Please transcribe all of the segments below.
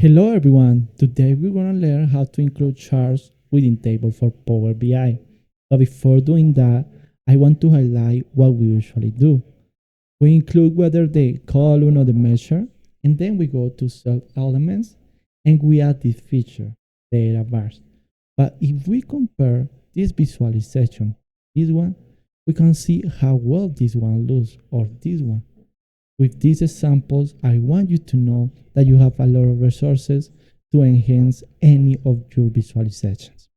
Hello everyone, today we're going to learn how to include charts within tables for Power BI. But before doing that, I want to highlight what we usually do. We include whether the column or the measure, and then we go to cell elements and we add this feature, data bars. But if we compare this visualization, this one, we can see how well this one looks or this one. With these examples, I want you to know that you have a lot of resources to enhance any of your visualizations.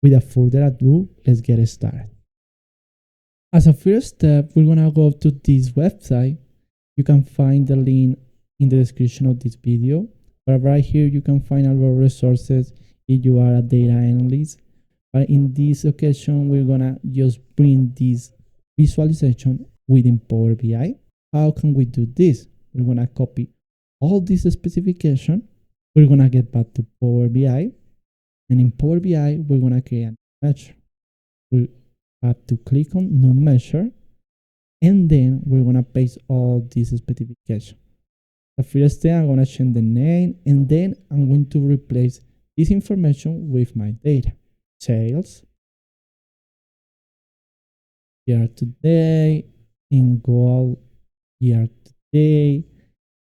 Without further ado, let's get started. As a first step, we're going to go to this website. You can find the link in the description of this video. But right here, you can find a lot of resources if you are a data analyst. But in this occasion, we're going to just bring this visualization within Power BI. How can we do this? We're going to copy all this specification. We're going to get back to Power BI. And in Power BI, we're going to create a measure. We have to click on New Measure. And then we're going to paste all this specification. The first thing, I'm going to change the name. And then I'm going to replace this information with my data. Sales. Year to date. And goal. Year to date,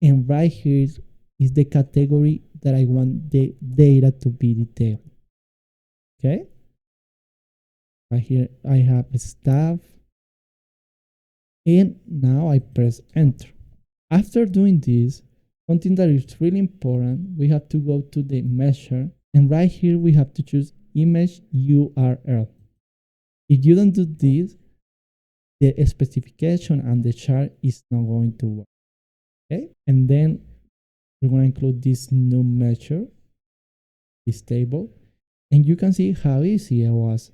and right here is the category that I want the data to be detailed. Okay, right here I have staff, and now I press enter. After doing this, something that is really important, we have to go to the measure, and right here we have to choose image URL. If you don't do this, the specification and the chart is not going to work. Okay, and then we're going to include this new measure, this table, and you can see how easy it was,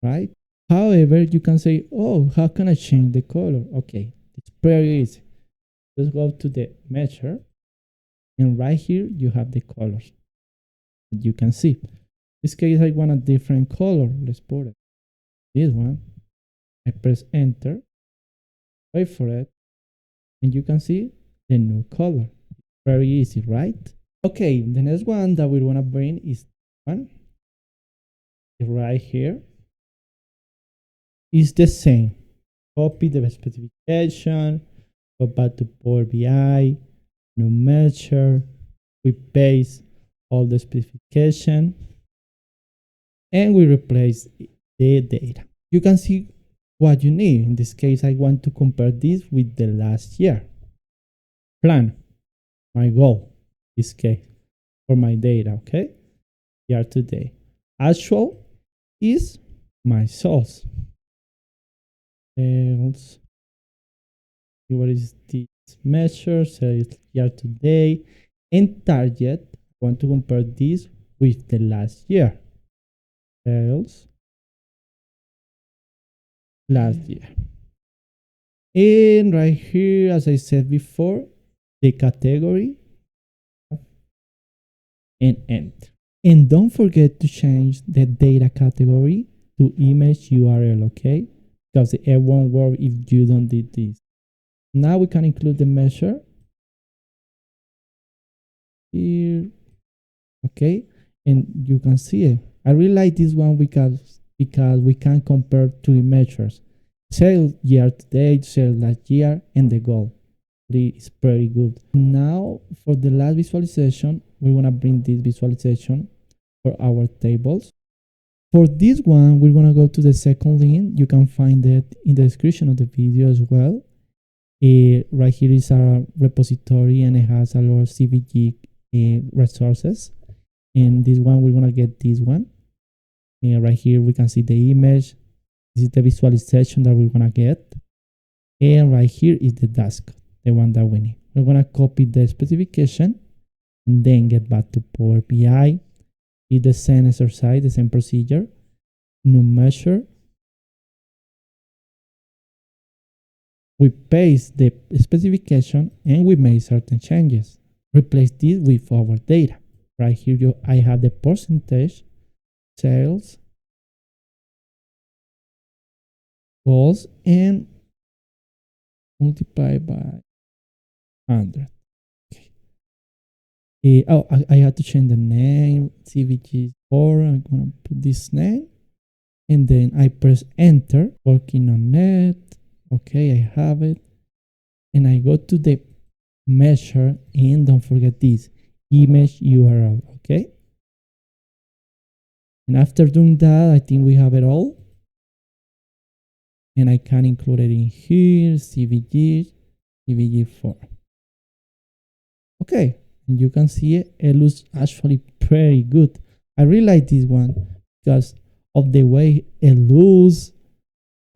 right? However, you can say, oh, how can I change the color? Okay, it's very easy. Just go to the measure, and right here you have the colors that you can see. In this case, I want a different color. Let's put it this one. I press enter, wait for it, and you can see the new color. Very easy, right? Okay, the next one that we want to bring is one. Right here is the same. Copy the specification, go back to Power BI, new measure, we paste all the specification, and we replace the data. You can see what you need. In this case, I want to compare this with the last year. Plan, my goal, this case, for my data, okay? Year to date. Actual is my source. Else, what is this measure? Sales year to date. And target, I want to compare this with the last year. Sales last year. And right here, as I said before, the category and end. And don't forget to change the data category to image URL, okay? Because it won't work if you don't do this. Now we can include the measure here, okay? And you can see it. I really like this one because we can compare two measures. Sales year to date, sales last year, and the goal. It's pretty good. Now for the last visualization, we want to bring this visualization for our tables. For this one, we're going to go to the second link. You can find it in the description of the video as well. Right here is our repository, and it has a lot of SVG resources. And this one, we're going to get this one. And right here, we can see the image. This is the visualization that we're going to get. And right here is the dashboard, the one that we need. We're going to copy the specification and then get back to Power BI. Do the same exercise, the same procedure. New measure. We paste the specification and we make certain changes. Replace this with our data. Right here, I have the percentage, sales, goals, and multiply by 100. Okay. I had to change the name, SVG4. I'm gonna put this name, and then I press enter, working on it. Okay, I have it. And I go to the measure, and don't forget this image URL. Okay. And after doing that, I think we have it all. And I can include it in here, SVG, SVG4. Okay, and you can see it looks actually pretty good. I really like this one because of the way it looks.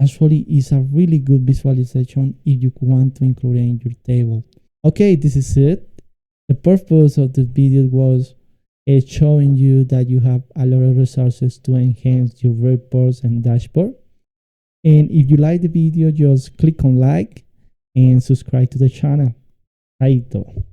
Actually, is a really good visualization if you want to include it in your table. Okay, this is it. The purpose of this video was showing you that you have a lot of resources to enhance your reports and dashboard. And if you like the video, just click on like and subscribe to the channel. Chaito.